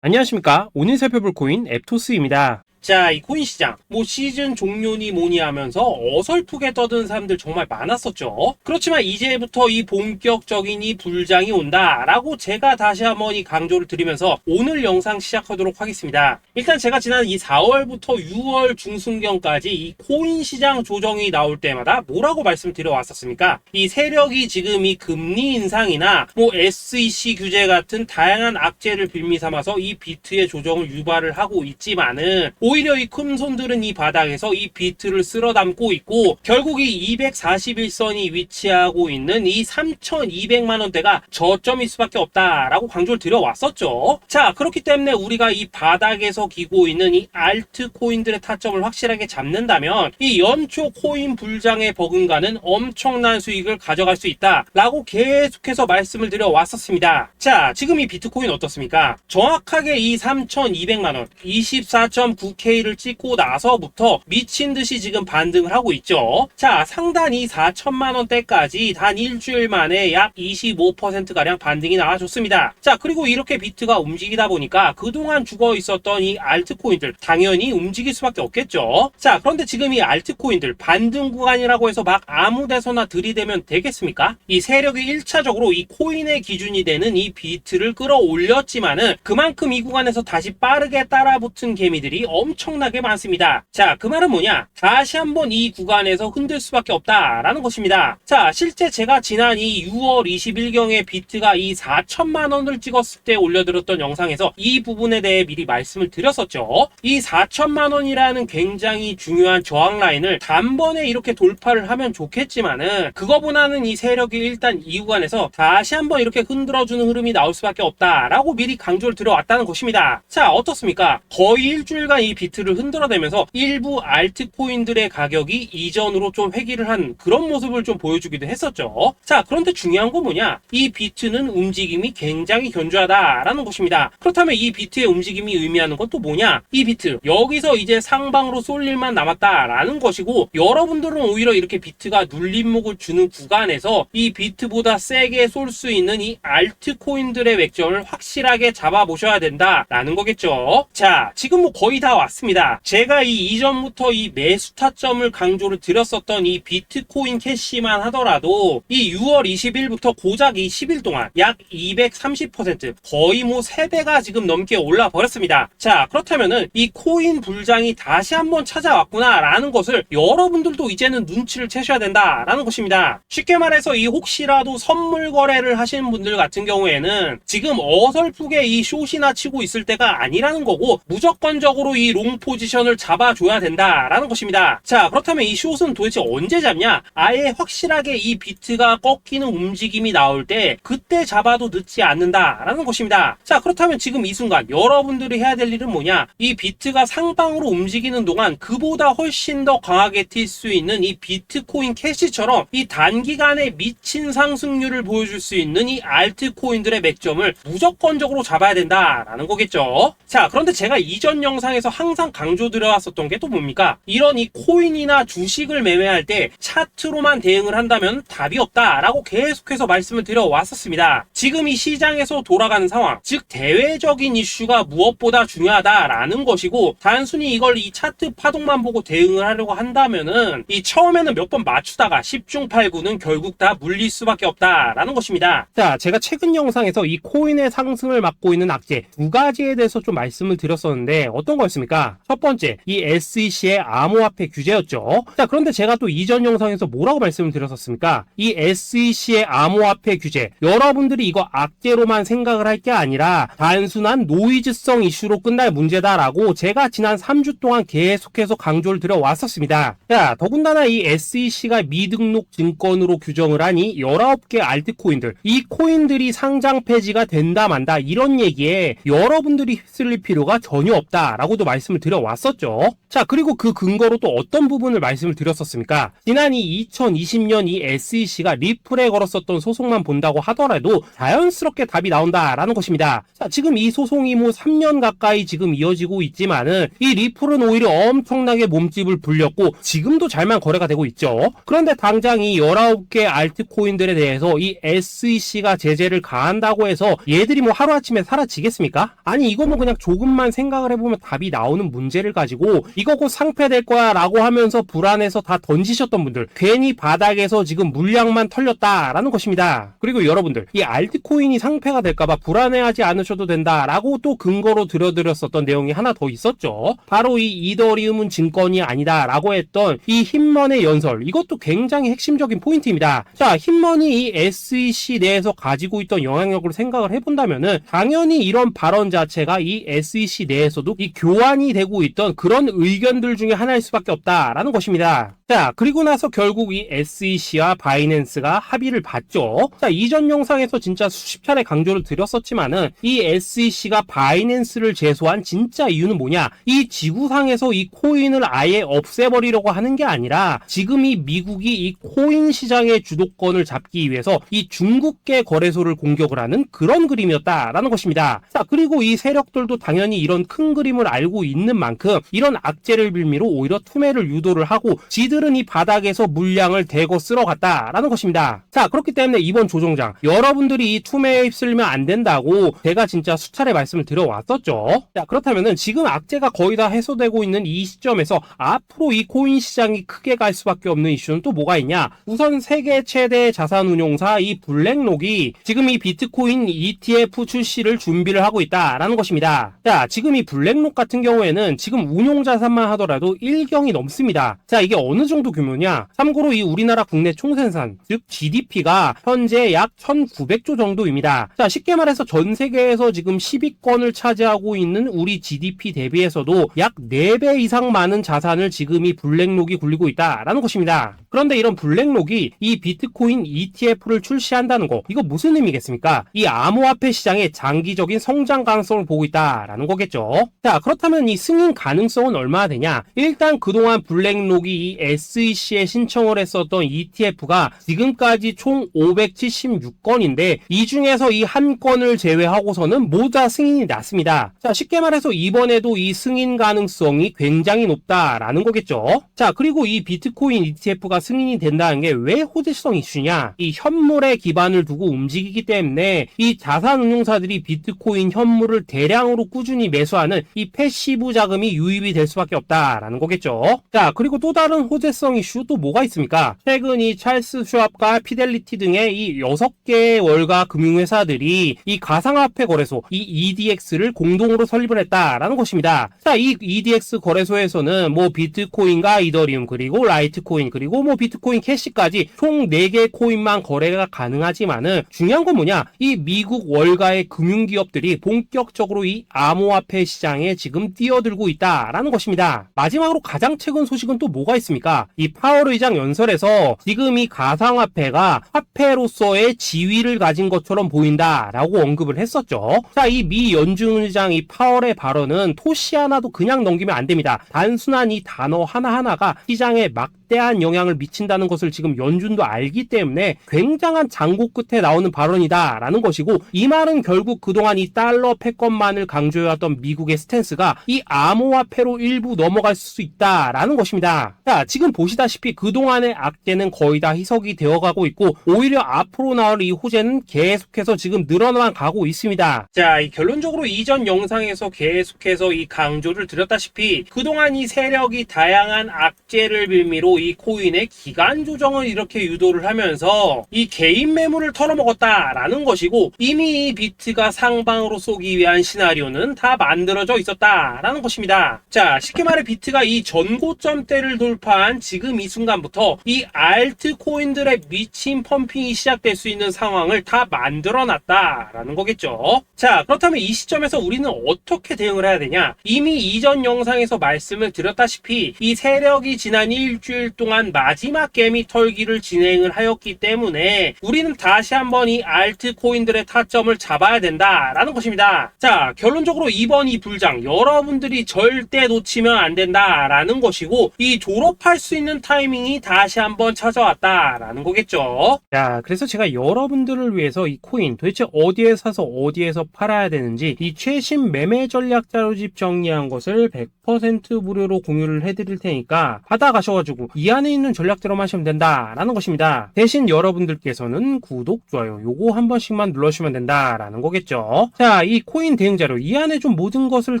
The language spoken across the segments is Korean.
안녕하십니까. 오늘 살펴볼 코인 앱토스입니다. 자, 이 코인 시장, 시즌 종료니 뭐니 하면서 어설프게 떠드는 사람들 정말 많았었죠. 그렇지만 이제부터 이 본격적인 이 불장이 온다라고 제가 다시 한번 이 강조를 드리면서 오늘 영상 시작하도록 하겠습니다. 일단 제가 지난 이 4월부터 6월 중순경까지 이 코인 시장 조정이 나올 때마다 뭐라고 말씀드려 왔었습니까? 이 세력이 지금 이 금리 인상이나 SEC 규제 같은 다양한 악재를 빌미 삼아서 이 비트의 조정을 유발을 하고 있지만은 오히려 이 큰손들은 이 바닥에서 이 비트를 쓸어 담고 있고 결국 이 241선이 위치하고 있는 이 3,200만원대가 저점일 수밖에 없다라고 강조를 드려왔었죠. 자, 그렇기 때문에 우리가 이 바닥에서 기고 있는 이 알트코인들의 타점을 확실하게 잡는다면 이 연초 코인 불장에 버금가는 엄청난 수익을 가져갈 수 있다라고 계속해서 말씀을 드려왔었습니다. 자, 지금 이 비트코인 어떻습니까? 정확하게 이 3,200만원 24.9K를 찍고 나서부터 미친듯이 지금 반등을 하고 있죠. 자, 상단이 4천만원대까지 단 일주일 만에 약 25%가량 반등이 나와줬습니다. 자, 그리고 이렇게 비트가 움직이다 보니까 그동안 죽어 있었던 이 알트코인들 당연히 움직일 수밖에 없겠죠. 자, 그런데 지금 이 알트코인들 반등 구간이라고 해서 막 아무 데서나 들이대면 되겠습니까? 이 세력이 1차적으로 이 코인의 기준이 되는 이 비트를 끌어올렸지만은 그만큼 이 구간에서 다시 빠르게 따라붙은 개미들이 엄청나게 많습니다. 자, 그 말은 뭐냐? 다시 한번 이 구간에서 흔들 수밖에 없다라는 것입니다. 자, 실제 제가 지난 이 6월 20일경에 비트가 이 4천만원을 찍었을 때 올려드렸던 영상에서 이 부분에 대해 미리 말씀을 드렸었죠. 이 4천만원이라는 굉장히 중요한 저항 라인을 단번에 이렇게 돌파를 하면 좋겠지만은 그거보다는 이 세력이 일단 이 구간에서 다시 한번 이렇게 흔들어주는 흐름이 나올 수밖에 없다라고 미리 강조를 드려왔다는 것입니다. 자, 어떻습니까? 거의 일주일간 이 비트를 흔들어대면서 일부 알트코인들의 가격이 이전으로 좀 회귀를 한 그런 모습을 좀 보여주기도 했었죠. 자, 그런데 중요한 건 뭐냐? 이 비트는 움직임이 굉장히 견조하다라는 것입니다. 그렇다면 이 비트의 움직임이 의미하는 건 또 뭐냐? 이 비트 여기서 이제 상방으로 쏠 일만 남았다라는 것이고 여러분들은 오히려 이렇게 비트가 눌림목을 주는 구간에서 이 비트보다 세게 쏠 수 있는 이 알트코인들의 맥점을 확실하게 잡아보셔야 된다라는 거겠죠. 자, 지금 거의 다 왔습니다. 제가 이 이전부터 이 매수 타점을 강조를 드렸었던 이 비트코인 캐시만 하더라도 이 6월 20일부터 고작 이 10일 동안 약 230% 거의 3배가 지금 넘게 올라 버렸습니다. 자, 그렇다면은 이 코인 불장이 다시 한번 찾아왔구나 라는 것을 여러분들도 이제는 눈치를 채셔야 된다라는 것입니다. 쉽게 말해서 이 혹시라도 선물 거래를 하시는 분들 같은 경우에는 지금 어설프게 이 숏이나 치고 있을 때가 아니라는 거고 무조건적으로 이 롱 포지션을 잡아줘야 된다라는 것입니다. 자, 그렇다면 이 숏은 도대체 언제 잡냐? 아예 확실하게 이 비트가 꺾이는 움직임이 나올 때 그때 잡아도 늦지 않는다라는 것입니다. 자, 그렇다면 지금 이 순간 여러분들이 해야 될 일은 뭐냐? 이 비트가 상방으로 움직이는 동안 그보다 훨씬 더 강하게 튈 수 있는 이 비트코인 캐시처럼 이 단기간에 미친 상승률을 보여줄 수 있는 이 알트코인들의 맥점을 무조건적으로 잡아야 된다라는 거겠죠. 자, 그런데 제가 이전 영상에서 항상 강조드려왔었던 게 또 뭡니까? 이런 이 코인이나 주식을 매매할 때 차트로만 대응을 한다면 답이 없다라고 계속해서 말씀을 드려왔었습니다. 지금 이 시장에서 돌아가는 상황, 즉 대외적인 이슈가 무엇보다 중요하다라는 것이고 단순히 이걸 이 차트 파동만 보고 대응을 하려고 한다면은 이 처음에는 몇 번 맞추다가 10중 8구는 결국 다 물릴 수밖에 없다라는 것입니다. 자, 제가 최근 영상에서 이 코인의 상승을 막고 있는 악재 두 가지에 대해서 좀 말씀을 드렸었는데 어떤 거였습니까? 첫 번째, 이 SEC의 암호화폐 규제였죠. 자, 그런데 제가 또 이전 영상에서 뭐라고 말씀을 드렸었습니까? 이 SEC의 암호화폐 규제, 여러분들이 이거 악재로만 생각을 할 게 아니라 단순한 노이즈성 이슈로 끝날 문제다라고 제가 지난 3주 동안 계속해서 강조를 드려왔었습니다. 자, 더군다나 이 SEC가 미등록 증권으로 규정을 하니 19개 알트코인들, 이 코인들이 상장 폐지가 된다 만다 이런 얘기에 여러분들이 휩쓸릴 필요가 전혀 없다라고도 말씀을 말씀을 드려왔었죠. 자, 그리고 그 근거로 또 어떤 부분을 말씀을 드렸었습니까? 지난 이 2020년 이 SEC가 리플에 걸었었던 소송만 본다고 하더라도 자연스럽게 답이 나온다라는 것입니다. 자, 지금 이 소송이 뭐 3년 가까이 지금 이어지고 있지만은 이 리플은 오히려 엄청나게 몸집을 불렸고 지금도 잘만 거래가 되고 있죠. 그런데 당장 이 19개 알트코인들에 대해서 이 SEC가 제재를 가한다고 해서 얘들이 뭐 하루아침에 사라지겠습니까? 아니, 이거 뭐 그냥 조금만 생각을 해보면 답이 나오는 문제를 가지고 이거 곧 상폐될 거야 라고 하면서 불안해서 다 던지셨던 분들, 괜히 바닥에서 지금 물량만 털렸다라는 것입니다. 그리고 여러분들, 이 알트코인이 상폐가 될까봐 불안해하지 않으셔도 된다라고 또 근거로 들어드렸었던 내용이 하나 더 있었죠. 바로 이 이더리움은 증권이 아니다 라고 했던 이 힙먼의 연설, 이것도 굉장히 핵심적인 포인트입니다. 자, 힙먼이 이 SEC 내에서 가지고 있던 영향력을 생각을 해본다면은 당연히 이런 발언 자체가 이 SEC 내에서도 이 교환이 되고 있던 그런 의견들 중에 하나일 수밖에 없다라는 것입니다. 자, 그리고 나서 결국 이 SEC와 바이낸스가 합의를 봤죠. 자, 이전 영상에서 진짜 수십 차례 강조를 드렸었지만은 이 SEC가 바이낸스를 제소한 진짜 이유는 뭐냐? 이 지구상에서 이 코인을 아예 없애버리려고 하는 게 아니라 지금 이 미국이 이 코인 시장의 주도권을 잡기 위해서 이 중국계 거래소를 공격을 하는 그런 그림이었다라는 것입니다. 자, 그리고 이 세력들도 당연히 이런 큰 그림을 알고 있는 만큼 이런 악재를 빌미로 오히려 투매를 유도를 하고 지들은 이 바닥에서 물량을 대거 쓸어갔다라는 것입니다. 자, 그렇기 때문에 이번 조정장 여러분들이 이 투매에 휩쓸리면 안 된다고 제가 진짜 수차례 말씀을 드려왔었죠. 자, 그렇다면은 지금 악재가 거의 다 해소되고 있는 이 시점에서 앞으로 이 코인 시장이 크게 갈 수밖에 없는 이슈는 또 뭐가 있냐? 우선 세계 최대 자산운용사 이 블랙록이 지금 이 비트코인 ETF 출시를 준비를 하고 있다라는 것입니다. 자, 지금 이 블랙록 같은 경우에는 지금 운용 자산만 하더라도 1경이 넘습니다. 자, 이게 어느 정도 규모냐? 참고로 이 우리나라 국내 총생산, 즉 GDP가 현재 약 1900조 정도입니다. 자, 쉽게 말해서 전 세계에서 지금 10위권을 차지하고 있는 우리 GDP 대비해서도 약 4배 이상 많은 자산을 지금 이 블랙록이 굴리고 있다라는 것입니다. 그런데 이런 블랙록이 이 비트코인 ETF를 출시한다는 거, 이거 무슨 의미겠습니까? 이 암호화폐 시장의 장기적인 성장 가능성을 보고 있다라는 거겠죠. 자, 그렇다면 이 승인 가능성은 얼마나 되냐? 일단 그동안 블랙록이 이 SEC에 신청을 했었던 ETF가 지금까지 총 576건인데 이 중에서 이 한 건을 제외하고서는 모두 다 승인이 났습니다. 자, 쉽게 말해서 이번에도 이 승인 가능성이 굉장히 높다라는 거겠죠. 자, 그리고 이 비트코인 ETF가 승인이 된다는 게 왜 호재성 이슈냐? 이 현물에 기반을 두고 움직이기 때문에 이 자산운용사들이 비트코인 현물을 대량으로 꾸준히 매수하는 이 패시브 자금이 유입이 될 수밖에 없다라는 거겠죠. 자, 그리고 또 다른 호재성 이슈 또 뭐가 있습니까? 최근 이 찰스 슈왑과 피델리티 등의 이 6개의 월가 금융회사들이 이 가상화폐 거래소 이 EDX를 공동으로 설립을 했다라는 것입니다. 자, 이 EDX 거래소에서는 뭐 비트코인과 이더리움 그리고 라이트코인 그리고 뭐 비트코인 캐시까지 총 4개 코인만 거래가 가능하지만은 중요한 건 뭐냐? 이 미국 월가의 금융기업들이 본격적으로 이 암호화폐 시장에 지금 뛰어들고 있다라는 것입니다. 마지막으로 가장 최근 소식은 또 뭐가 있습니까? 이 파월 의장 연설에서 지금 이 가상화폐가 화폐로서의 지위를 가진 것처럼 보인다라고 언급을 했었죠. 자, 이 미 연준 의장 이 파월의 발언은 토시 하나도 그냥 넘기면 안 됩니다. 단순한 이 단어 하나하나가 시장에 막대한 영향을 미친다는 것을 지금 연준도 알기 때문에 굉장한 장고 끝에 나오는 발언이다라는 것이고, 이 말은 결국 그동안 이 달러 패권만을 강조해왔던 미국의 스탠스가 이 암호화폐로 일부 넘어갈 수 있다라는 것입니다. 자, 지금 보시다시피 그동안의 악재는 거의 다 희석이 되어가고 있고 오히려 앞으로 나올 이 호재는 계속해서 지금 늘어나만 가고 있습니다. 자, 이 결론적으로 이전 영상에서 계속해서 이 강조를 드렸다시피 그동안 이 세력이 다양한 악재를 빌미로 이 코인의 기간 조정을 이렇게 유도를 하면서 이 개인 매물을 털어먹었다라는 것이고, 이미 이 비트가 상방으로 쏘기 위한 시나리오는 다 만들어져 있었다라는 것입니다. 자, 쉽게 말해 비트가 이 전고점대를 돌파한 하지만 지금 이 순간부터 이 알트코인들의 미친 펌핑이 시작될 수 있는 상황을 다 만들어놨다라는 거겠죠. 자, 그렇다면 이 시점에서 우리는 어떻게 대응을 해야 되냐? 이미 이전 영상에서 말씀을 드렸다시피 이 세력이 지난 일주일 동안 마지막 개미 털기를 진행을 하였기 때문에 우리는 다시 한번 이 알트코인들의 타점을 잡아야 된다라는 것입니다. 자, 결론적으로 이번 이 불장 여러분들이 절대 놓치면 안 된다라는 것이고, 이 졸업할 수 있는 타이밍이 다시 한번 찾아왔다라는 거겠죠. 자, 그래서 제가 여러분들을 위해서 이 코인 도대체 어디에 사서 어디에서 팔아야 되는지 이 최신 매매 전략 자료집 정리한 것을 100% 무료로 공유를 해드릴 테니까 받아가셔가지고 이 안에 있는 전략대로만 하시면 된다라는 것입니다. 대신 여러분들께서는 구독, 좋아요 요거 한 번씩만 눌러주시면 된다라는 거겠죠. 자, 이 코인 대응 자료 이 안에 좀 모든 것을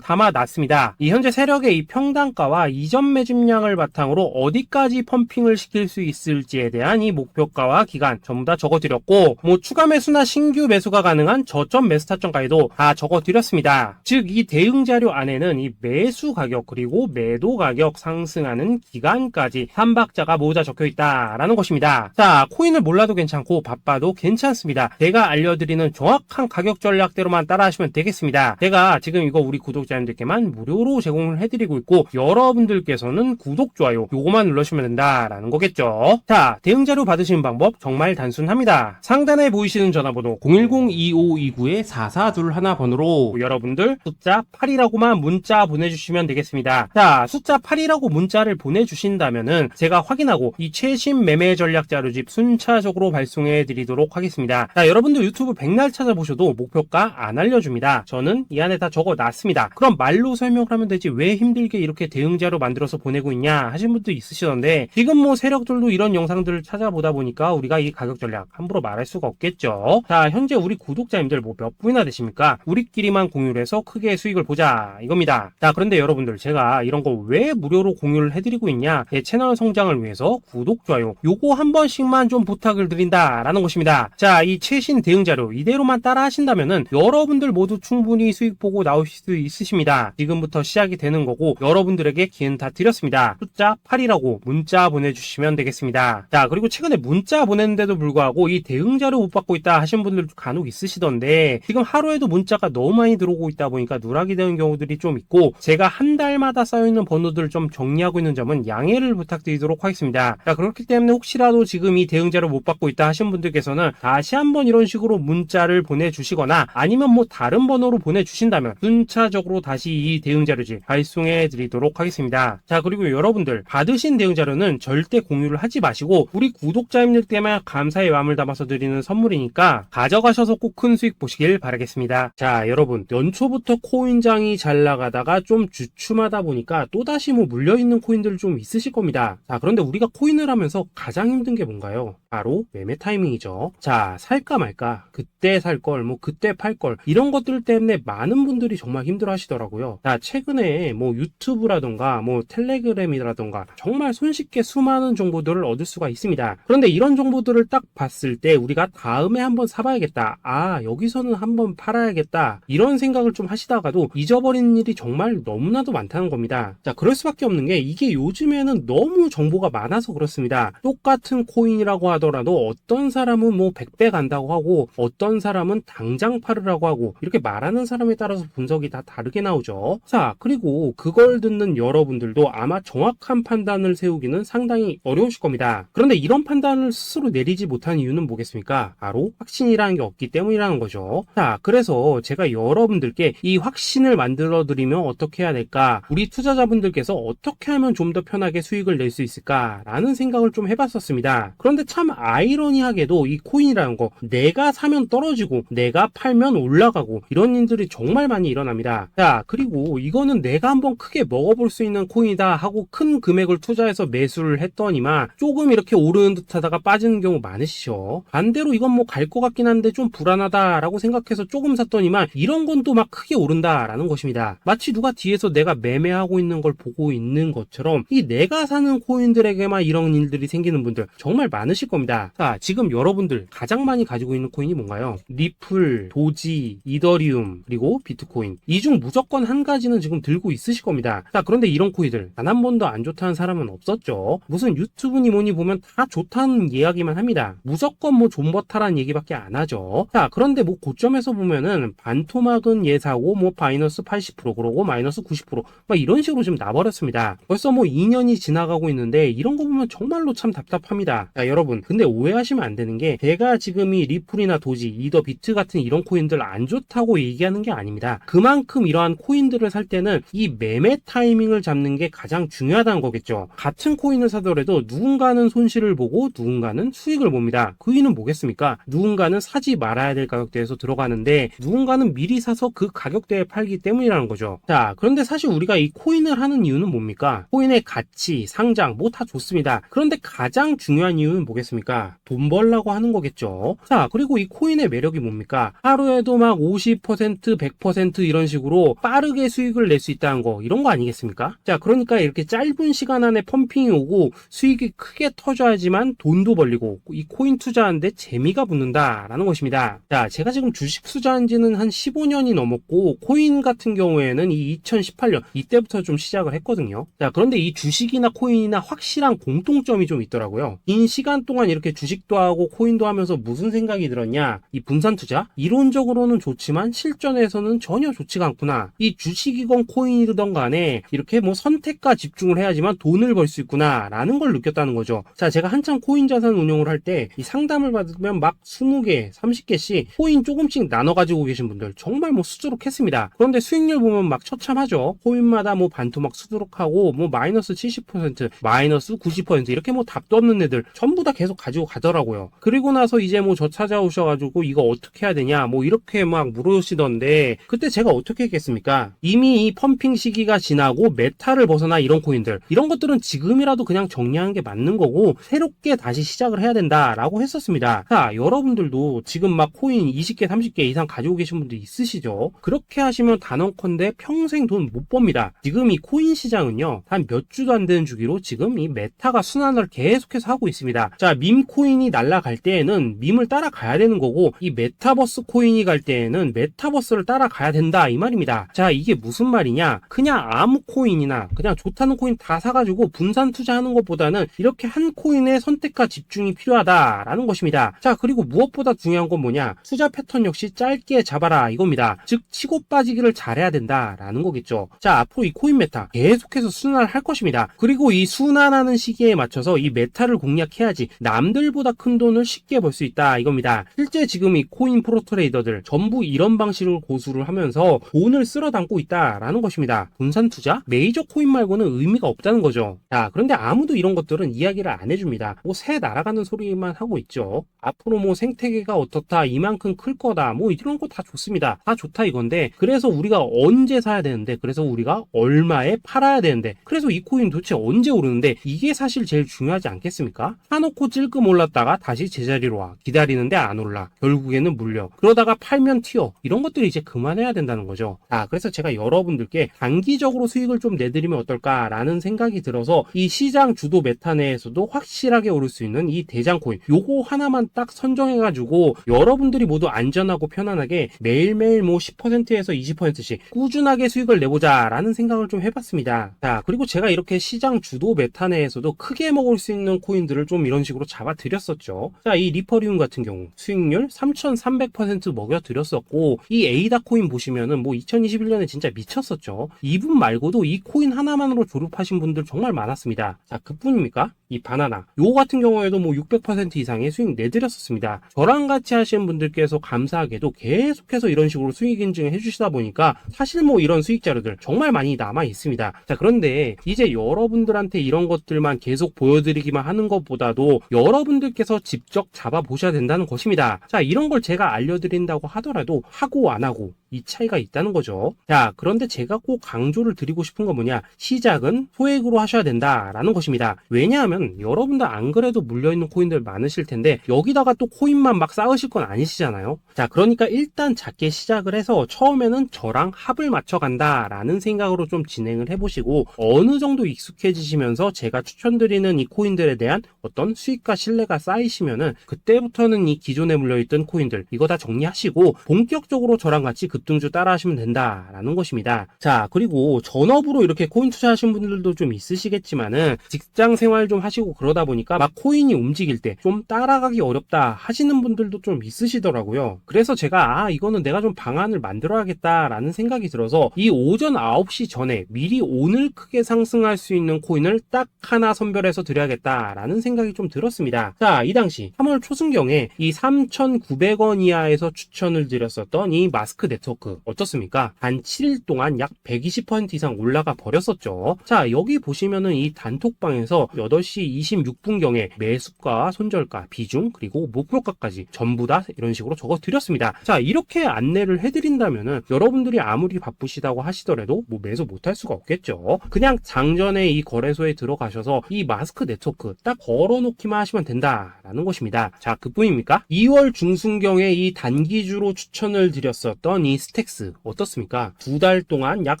담아놨습니다. 이 현재 세력의 이 평단가와 이전 매집량을 바탕으로 어디까지 펌핑을 시킬 수 있을지에 대한 이 목표가와 기간 전부 다 적어드렸고, 뭐 추가 매수나 신규 매수가 가능한 저점 매수 타점까지도 다 적어드렸습니다. 즉 이 대응 자료 안에는 이 매수 가격 그리고 매도 가격 상승하는 기간까지 3박자가 모두 다 적혀있다라는 것입니다. 자, 코인을 몰라도 괜찮고 바빠도 괜찮습니다. 제가 알려드리는 정확한 가격 전략대로만 따라하시면 되겠습니다. 제가 지금 이거 우리 구독자님들께만 무료로 제공을 해드리고 있고, 여러분들께서는 구독, 좋아요 요거만 눌러주시면 된다라는 거겠죠. 자, 대응 자료 받으시는 방법 정말 단순합니다. 상단에 보이시는 전화번호 010-2529-4421 번호로 여러분들 숫자 8이라고만 문자 보내주시면 되겠습니다. 자, 숫자 8이라고 문자를 보내주신다면은 제가 확인하고 이 최신 매매 전략 자료집 순차적으로 발송해 드리도록 하겠습니다. 자, 여러분들 유튜브 백날 찾아보셔도 목표가 안 알려줍니다. 저는 이 안에 다 적어놨습니다. 그럼 말로 설명을 하면 되지 왜 힘들게 이렇게 대응 자료 만들어서 보내고 있냐 하신 분도 있으시던데, 지금 뭐 세력들도 이런 영상들을 찾아보다 보니까 우리가 이 가격 전략 함부로 말할 수가 없겠죠. 자, 현재 우리 구독자님들 뭐 몇 분이나 되십니까? 우리끼리만 공유를 해서 크게 수익을 보자 이겁니다. 자, 그런데 여러분들 제가 이런 거 왜 무료로 공유를 해드리고 있냐? 제 채널 성장을 위해서 구독, 좋아요 요거 한 번씩만 좀 부탁을 드린다라는 것입니다. 자, 이 최신 대응 자료 이대로만 따라 하신다면은 여러분들 모두 충분히 수익 보고 나오실 수 있으십니다. 지금부터 시작이 되는 거고 여러분들에게 기회는 다 드렸습니다. 숫자 8이라고 문자 보내주시면 되겠습니다. 자, 그리고 최근에 문자 보냈는데도 불구하고 이 대응 자료 못 받고 있다 하신 분들도 간혹 있으시던데, 지금 하루에도 문자가 너무 많이 들어오고 있다 보니까 누락이 되는 경우들이 좀 있고, 제가 한 달마다 쌓여있는 번호들을 좀 정리하고 있는 점은 양해를 부탁드리도록 하겠습니다. 자, 그렇기 때문에 혹시라도 지금 이 대응 자료 못 받고 있다 하신 분들께서는 다시 한번 이런 식으로 문자를 보내주시거나 아니면 뭐 다른 번호로 보내주신다면 순차적으로 다시 이 대응 자료지 발송해 드리도록 하겠습니다. 자, 그리고 여러분들 받으신 대응 자료는 절대 공유를 하지 마시고 우리 구독자님들께만 감사의 마음을 담아서 드리는 선물이니까 가져가셔서 꼭 큰 수익 보시길 바라겠습니다. 자, 여러분 연초부터 코인장이 잘 나가다가 좀 주춤하다 보니까 또다시 뭐 물려있는 코인들 좀 있으실 겁니다. 자, 그런데 우리가 코인을 하면서 가장 힘든 게 뭔가요? 바로 매매 타이밍이죠. 자, 살까 말까, 그때 살 걸, 뭐 그때 팔 걸, 이런 것들 때문에 많은 분들이 정말 힘들어 하시더라고요. 자, 최근에 뭐 유튜브라던가 뭐 텔레그램이라던가 정말 손쉽게 수많은 정보들을 얻을 수가 있습니다. 그런데 이런 정보들을 딱 봤을 때 우리가 다음에 한번 사봐야겠다, 아 여기서는 한번 팔아야겠다, 이런 생각을 좀 하시다가도 잊어버리는 일이 정말 너무나도 많다는 겁니다. 자, 그럴 수밖에 없는 게 이게 요즘에는 너무 정보가 많아서 그렇습니다. 똑같은 코인이라고 하더라도 어떤 사람은 뭐 100배 간다고 하고 어떤 사람은 당장 팔으라고 하고, 이렇게 말하는 사람에 따라서 분석이 다 다르게 나오죠. 자, 그리고 그걸 듣는 여러분들도 아마 정확한 판단을 세우기는 상당히 어려우실 겁니다. 그런데 이런 판단을 스스로 내리지 못한 이유는 뭐겠습니까? 바로 확신이라는 게 없기 때문이라는 거죠. 자, 그래서 제가 여러분들께 이 확신을 만들어 드리면 어떻게 해야 될까, 우리 투자자분들께서 어떻게 하면 좀 더 편하게 수익을 낼 수 있을까 라는 생각을 좀 해봤었습니다. 그런데 참 아이러니하게도 이 코인이라는 거 내가 사면 떨어지고 내가 팔면 올라가고 이런 일들이 정말 많이 일어납니다. 자, 그리고 이거는 내가 한번 크게 먹어볼 수 있는 코인이다 하고 큰 금액을 투자해서 매수를 했더니만 조금 이렇게 오르는 듯 하다가 빠지는 경우 많으시죠. 반대로 이건 뭐 갈 것 같긴 한데 좀 불안하다 라고 생각해서 조금 샀더니만 이런 건 또 막 크게 오른다 라는 것입니다. 마치 누가 뒤에서 내가 매매하고 있는 걸 보고 있는 것처럼 이 내가 사는 코인들에게만 이런 일들이 생기는 분들 정말 많으실 겁니다. 겁니다. 자, 지금 여러분들 가장 많이 가지고 있는 코인이 뭔가요? 리플, 도지, 이더리움, 그리고 비트코인. 이 중 무조건 한 가지는 지금 들고 있으실 겁니다. 자, 그런데 이런 코인들 단 한 번도 안 좋다는 사람은 없었죠. 무슨 유튜브니 뭐니 보면 다 좋다는 이야기만 합니다. 무조건 뭐 존버타라는 얘기밖에 안 하죠. 자, 그런데 뭐 고점에서 보면은 반토막은 예사고 뭐 마이너스 80% 그러고 마이너스 90% 막 이런 식으로 지금 나버렸습니다. 벌써 뭐 2년이 지나가고 있는데 이런 거 보면 정말로 참 답답합니다. 자, 여러분 근데 오해하시면 안 되는 게 제가 지금 이 리플이나 도지, 이더, 비트 같은 이런 코인들 안 좋다고 얘기하는 게 아닙니다. 그만큼 이러한 코인들을 살 때는 이 매매 타이밍을 잡는 게 가장 중요하다는 거겠죠. 같은 코인을 사더라도 누군가는 손실을 보고 누군가는 수익을 봅니다. 그 이유는 뭐겠습니까? 누군가는 사지 말아야 될 가격대에서 들어가는데 누군가는 미리 사서 그 가격대에 팔기 때문이라는 거죠. 자, 그런데 사실 우리가 이 코인을 하는 이유는 뭡니까? 코인의 가치, 상장 뭐 다 좋습니다. 그런데 가장 중요한 이유는 뭐겠습니까? 돈 벌라고 하는 거겠죠. 자, 그리고 이 코인의 매력이 뭡니까? 하루에도 막 50%, 100% 이런 식으로 빠르게 수익을 낼 수 있다는 거, 이런 거 아니겠습니까? 자, 그러니까 이렇게 짧은 시간 안에 펌핑이 오고 수익이 크게 터져야지만 돈도 벌리고 이 코인 투자하는데 재미가 붙는다라는 것입니다. 자, 제가 지금 주식 투자한 지는 한 15년이 넘었고 코인 같은 경우에는 이 2018년 이때부터 좀 시작을 했거든요. 자, 그런데 이 주식이나 코인이나 확실한 공통점이 좀 있더라고요. 긴 시간 동안 이렇게 주식도 하고 코인도 하면서 무슨 생각이 들었냐? 이 분산 투자? 이론적으로는 좋지만 실전에서는 전혀 좋지가 않구나. 이 주식이건 코인이든 간에 이렇게 뭐 선택과 집중을 해야지만 돈을 벌 수 있구나 라는 걸 느꼈다는 거죠. 자, 제가 한참 코인 자산 운용을 할 때 이 상담을 받으면 막 20개, 30개씩 코인 조금씩 나눠 가지고 계신 분들 정말 뭐 수두룩했습니다. 그런데 수익률 보면 막 처참하죠. 코인마다 뭐 반토막 수두룩하고 뭐 마이너스 70%, 마이너스 90% 이렇게 뭐 답도 없는 애들 전부 다 계속 가지고 가더라고요. 그리고 나서 이제 뭐 저 찾아오셔가지고 이거 어떻게 해야 되냐 뭐 이렇게 막 물으시던데 그때 제가 어떻게 했겠습니까? 이미 이 펌핑 시기가 지나고 메타를 벗어나 이런 코인들 이런 것들은 지금이라도 그냥 정리하는 게 맞는 거고 새롭게 다시 시작을 해야 된다라고 했었습니다. 자, 여러분들도 지금 막 코인 20개, 30개 이상 가지고 계신 분들 있으시죠? 그렇게 하시면 단언컨대 평생 돈 못 법니다. 지금 이 코인 시장은요 한 몇 주도 안 되는 주기로 지금 이 메타가 순환을 계속해서 하고 있습니다. 자, 밈 코인이 날아갈 때에는 밈을 따라가야 되는 거고 이 메타버스 코인이 갈 때에는 메타버스를 따라가야 된다 이 말입니다. 자, 이게 무슨 말이냐? 그냥 아무 코인이나 그냥 좋다는 코인 다 사가지고 분산 투자하는 것보다는 이렇게 한 코인에 선택과 집중이 필요하다라는 것입니다. 자, 그리고 무엇보다 중요한 건 뭐냐? 투자 패턴 역시 짧게 잡아라 이겁니다. 즉 치고 빠지기를 잘해야 된다라는 거겠죠. 자, 앞으로 이 코인 메타 계속해서 순환을 할 것입니다. 그리고 이 순환하는 시기에 맞춰서 이 메타를 공략해야지 남들보다 큰 돈을 쉽게 벌 수 있다 이겁니다. 실제 지금 이 코인 프로 트레이더들 전부 이런 방식을 고수를 하면서 돈을 쓸어 담고 있다라는 것입니다. 분산 투자? 메이저 코인 말고는 의미가 없다는 거죠. 자, 그런데 아무도 이런 것들은 이야기를 안 해줍니다. 뭐 새 날아가는 소리만 하고 있죠. 앞으로 뭐 생태계가 어떻다, 이만큼 클 거다, 뭐 이런 거 다 좋습니다. 다 좋다 이건데 그래서 우리가 언제 사야 되는데 그래서 우리가 얼마에 팔아야 되는데 그래서 이 코인 도대체 언제 오르는데 이게 사실 제일 중요하지 않겠습니까? 사놓고 찔끔 올랐다가 다시 제자리로 와 기다리는데 안 올라 결국에는 물려 그러다가 팔면 튀어 이런 것들이 이제 그만해야 된다는 거죠. 자, 그래서 제가 여러분들께 단기적으로 수익을 좀 내드리면 어떨까라는 생각이 들어서 이 시장 주도 메타 내에서도 확실하게 오를 수 있는 이 대장 코인 요거 하나만 딱 선정해가지고 여러분들이 모두 안전하고 편안하게 매일매일 뭐 10%에서 20%씩 꾸준하게 수익을 내보자 라는 생각을 좀 해봤습니다. 자, 그리고 제가 이렇게 시장 주도 메타 내에서도 크게 먹을 수 있는 코인들을 좀 이런 식으로 잡아드렸었죠. 자, 이 리퍼리움 같은 경우 수익률 3300% 먹여드렸었고 이 에이다 코인 보시면은 뭐 2021년에 진짜 미쳤었죠. 이분 말고도 이 코인 하나만으로 졸업하신 분들 정말 많았습니다. 자, 그뿐입니까? 이 바나나 요거 같은 경우에도 뭐 600% 이상의 수익 내드렸었습니다. 저랑 같이 하시는 분들께서 감사하게도 계속해서 이런 식으로 수익 인증을 해주시다 보니까 사실 뭐 이런 수익 자료들 정말 많이 남아 있습니다. 자, 그런데 이제 여러분들한테 이런 것들만 계속 보여드리기만 하는 것보다도 여러분들께서 직접 잡아보셔야 된다는 것입니다. 자, 이런 걸 제가 알려드린다고 하더라도 하고 안 하고 이 차이가 있다는 거죠. 자, 그런데 제가 꼭 강조를 드리고 싶은 건 뭐냐? 시작은 소액으로 하셔야 된다라는 것입니다. 왜냐하면 보시면은 여러분들 안 그래도 물려있는 코인들 많으실 텐데 여기다가 또 코인만 막 쌓으실 건 아니시잖아요. 자, 그러니까 일단 작게 시작을 해서 처음에는 저랑 합을 맞춰간다 라는 생각으로 좀 진행을 해보시고 어느 정도 익숙해지시면서 제가 추천드리는 이 코인들에 대한 어떤 수익과 신뢰가 쌓이시면은 그때부터는 이 기존에 물려있던 코인들 이거 다 정리하시고 본격적으로 저랑 같이 급등주 따라 하시면 된다라는 것입니다. 자, 그리고 전업으로 이렇게 코인 투자하신 분들도 좀 있으시겠지만은 직장 생활 좀 하시고 그러다 보니까 막 코인이 움직일 때 좀 따라가기 어렵다 하시는 분들도 좀 있으시더라고요. 그래서 제가 이거는 내가 좀 방안을 만들어야겠다라는 생각이 들어서 이 오전 9시 전에 미리 오늘 크게 상승할 수 있는 코인을 딱 하나 선별해서 드려야겠다라는 생각이 좀 들었습니다. 자, 이 당시 3월 초순경에 이 3,900원 이하에서 추천을 드렸었던 이 마스크 네트워크 어떻습니까? 단 7일 동안 약 120% 이상 올라가 버렸었죠. 자, 여기 보시면은 이 단톡방에서 8시 26분경에 매수가, 손절가, 비중, 그리고 목표가까지 전부 다 이런 식으로 적어 드렸습니다. 자, 이렇게 안내를 해드린다면은 여러분들이 아무리 바쁘시다고 하시더라도 뭐 매수 못할 수가 없겠죠. 그냥 장전에 이 거래소에 들어가셔서 이 마스크 네트워크 딱 걸어놓기만 하시면 된다라는 것입니다. 자, 그뿐입니까? 2월 중순경에 이 단기주로 추천을 드렸었던 이 스택스 어떻습니까? 2달 동안 약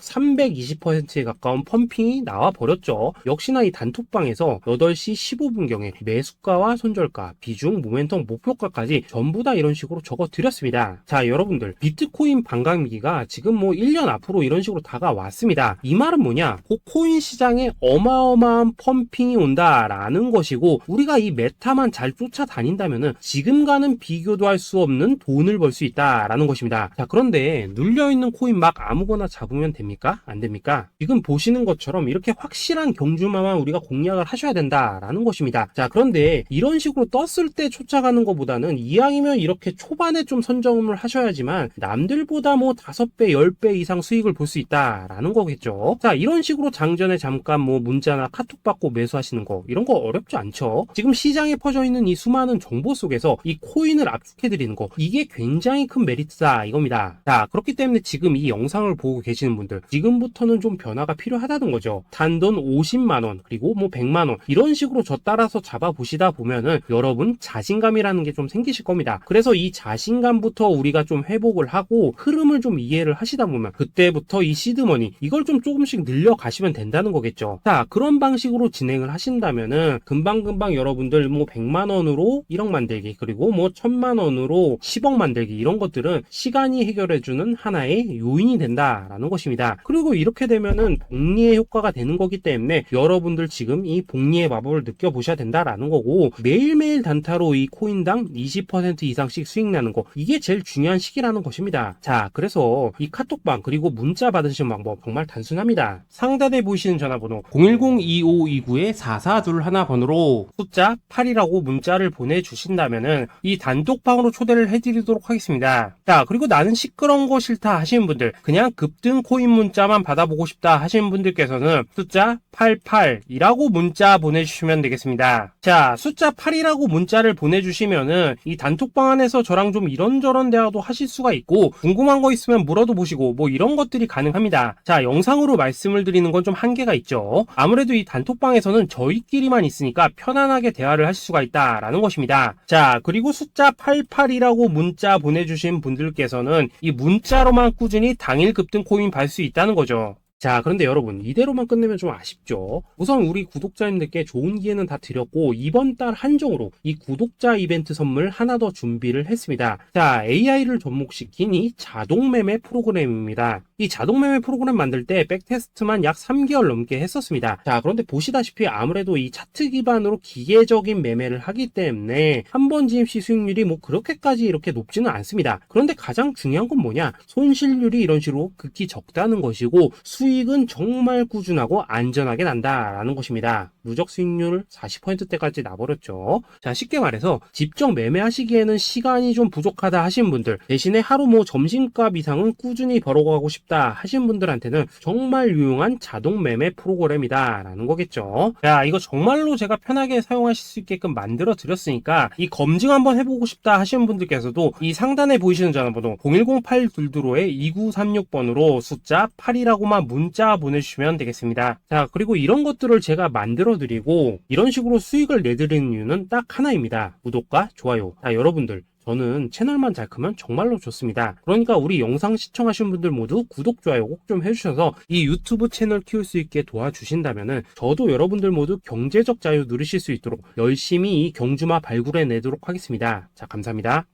320%에 가까운 펌핑이 나와 버렸죠. 역시나 이 단톡방에서 8시 15분경에 매수가와 손절가, 비중, 모멘텀, 목표가까지 전부 다 이런 식으로 적어 드렸습니다. 자, 여러분들 비트코인 반감기가 지금 뭐 1년 앞으로 이런 식으로 다가왔습니다. 이 말은 뭐냐? 그 코인 시장에 어마어마한 펌핑이 온다라는 것이고 우리가 이 메타만 잘 쫓아다닌다면은 지금과는 비교도 할 수 없는 돈을 벌 수 있다라는 것입니다. 자, 그런데 눌려있는 코인 막 아무거나 잡으면 됩니까? 안 됩니까? 지금 보시는 것처럼 이렇게 확실한 경주마만 우리가 공략을 하셔야 된다라는 것입니다. 자, 그런데 이런 식으로 떴을 때 쫓아가는 것보다는 이왕이면 이렇게 초반에 좀 선점을 하셔야지만 남들보다 뭐 5배, 10배 이상 수익을 볼 수 있다라는 거겠죠. 자, 이런 식으로 장전에 잠깐 뭐 문자나 카톡 받고 매수하시는 거 이런 거 어렵지 않죠. 지금 시장에 퍼져 있는 이 수많은 정보 속에서 이 코인을 압축해드리는 거 이게 굉장히 큰 메리트다 이겁니다. 자, 그렇기 때문에 지금 이 영상을 보고 계시는 분들 지금부터는 좀 변화가 필요하다는 거죠. 단돈 50만원 그리고 뭐 100만원 이런 식으로 저 따라서 잡아보시다 보면은 여러분 자신감이라는 게 좀 생기실 겁니다. 그래서 이 자신감부터 우리가 좀 회복을 하고 흐름을 좀 이해를 하시다 보면 그때부터 이 시드머니 이걸 좀 조금씩 늘려가시면 된다는 거겠죠. 자, 그런 방식으로 진행을 하신다면은 금방금방 여러분들 뭐 100만원으로 1억 만들기 그리고 뭐 1000만원으로 10억 만들기 이런 것들은 시간이 해결해주는 하나의 요인이 된다라는 것입니다. 그리고 이렇게 되면은 복리의 효과가 되는 거기 때문에 여러분들 지금 이 복리의 마법을 느껴보셔야 된다라는 거고 매일매일 단타로 이 코인당 20% 이상씩 수익 나는 거 이게 제일 중요한 시기라는 것입니다. 자, 그래서 이 카톡방 그리고 문자 받으시는 방법 정말 단순합니다. 상단에 보이시는 전화번호 010-2529-4421 번호로 숫자 8이라고 문자를 보내주신다면은 이 단톡방으로 초대를 해드리도록 하겠습니다. 자, 그리고 나는 시끄러운 거 싫다 하시는 분들 그냥 급등 코인 문자만 받아보고 싶다 하시는 분들께서는 숫자 88이라고 문자 보내주시면 되겠습니다. 자, 숫자 8이라고 문자를 보내주시면은 이 단톡방 안에서 저랑 좀 이런저런 대화도 하실 수가 있고 궁금한 거 있으면 물어도 보시고 뭐 이런 것들이 가능합니다. 자, 영상으로 말씀을 드리는 건 좀 한계가 있죠. 아무래도 이 단톡방에서는 저희끼리만 있으니까 편안하게 대화를 하실 수가 있다라는 것입니다. 자, 그리고 숫자 88이라고 문자 보내주신 분들께서는 이 문자로만 꾸준히 당일 급등 코인 받을 수 있다는 거죠. 자, 그런데 여러분 이대로만 끝내면 좀 아쉽죠. 우선 우리 구독자님들께 좋은 기회는 다 드렸고 이번 달 한정으로 이 구독자 이벤트 선물 하나 더 준비를 했습니다. 자, AI를 접목시킨 이 자동매매 프로그램입니다. 이 자동매매 프로그램 만들 때 백테스트만 약 3개월 넘게 했었습니다. 자, 그런데 보시다시피 아무래도 이 차트 기반으로 기계적인 매매를 하기 때문에 한 번 지입 시 수익률이 뭐 그렇게까지 이렇게 높지는 않습니다. 그런데 가장 중요한 건 뭐냐? 손실률이 이런 식으로 극히 적다는 것이고 수익은 정말 꾸준하고 안전하게 난다라는 것입니다. 누적 수익률 40%대까지 나버렸죠. 자, 쉽게 말해서 직접 매매하시기에는 시간이 좀 부족하다 하신 분들 대신에 하루 뭐 점심값 이상은 꾸준히 벌어가고 싶다 하신 분들한테는 정말 유용한 자동 매매 프로그램이다 라는 거겠죠. 자, 이거 정말로 제가 편하게 사용하실 수 있게끔 만들어 드렸으니까 이 검증 한번 해보고 싶다 하시는 분들께서도 이 상단에 보이시는 전화번호 010-822-2936번으로 숫자 8이라고만 문자 보내주시면 되겠습니다. 자, 그리고 이런 것들을 제가 만들어 드리고 이런 식으로 수익을 내드리는 이유는 딱 하나입니다. 구독과 좋아요. 자, 여러분들, 저는 채널만 잘 크면 정말로 좋습니다. 그러니까 우리 영상 시청하신 분들 모두 구독, 좋아요 꼭 좀 해주셔서 이 유튜브 채널 키울 수 있게 도와주신다면은 저도 여러분들 모두 경제적 자유 누리실 수 있도록 열심히 이 경주마 발굴해 내도록 하겠습니다. 자, 감사합니다.